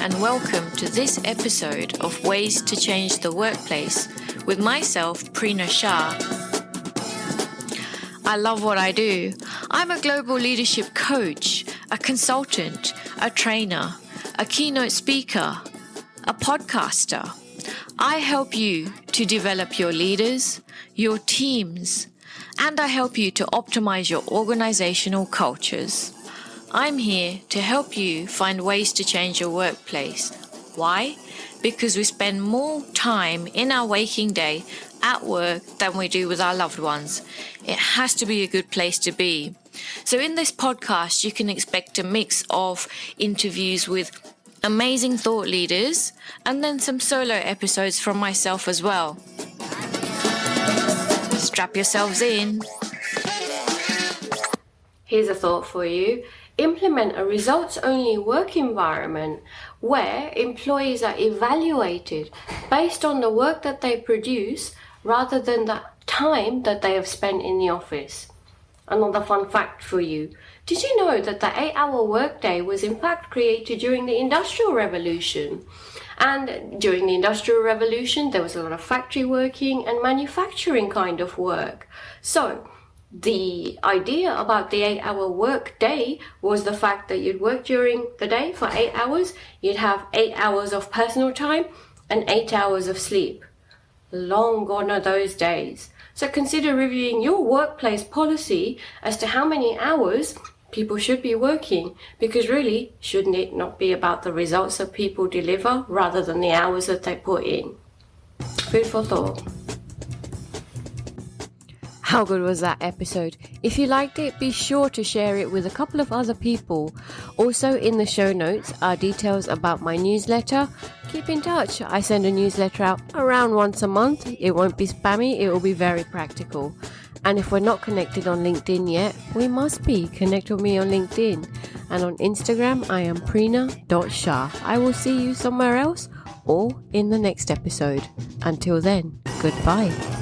and welcome to this episode of Ways to Change the Workplace with myself, Preena Shah. I love what I do. I'm a global leadership coach, a consultant, a trainer, a keynote speaker, a podcaster. I help you to develop your leaders, your teams, and I help you to optimize your organizational cultures. I'm here to help you find ways to change your workplace. Why? Because we spend more time in our waking day at work than we do with our loved ones. It has to be a good place to be. So in this podcast, you can expect a mix of interviews with amazing thought leaders and then some solo episodes from myself as well. Strap yourselves in. Here's a thought for you. Implement a results-only work environment where employees are evaluated based on the work that they produce rather than the time that they have spent in the office. Another fun fact for you. Did you know that the 8-hour workday was in fact created during the Industrial Revolution? And during the Industrial Revolution, there was a lot of factory working and manufacturing kind of work. So, the idea about the 8-hour work day was the fact that you'd work during the day for 8 hours, you'd have 8 hours of personal time and 8 hours of sleep. Long gone are those days. So consider reviewing your workplace policy as to how many hours people should be working, because really, shouldn't it not be about the results that people deliver rather than the hours that they put in? Food for thought. How good was that episode? If you liked it, be sure to share it with a couple of other people. Also in the show notes are details about my newsletter. Keep in touch. I send a newsletter out around once a month. It won't be spammy, it will be very practical. And if we're not connected on LinkedIn yet, we must be. Connect with me on LinkedIn. And on Instagram, I am preena.shah. I will see you somewhere else or in the next episode. Until then, goodbye.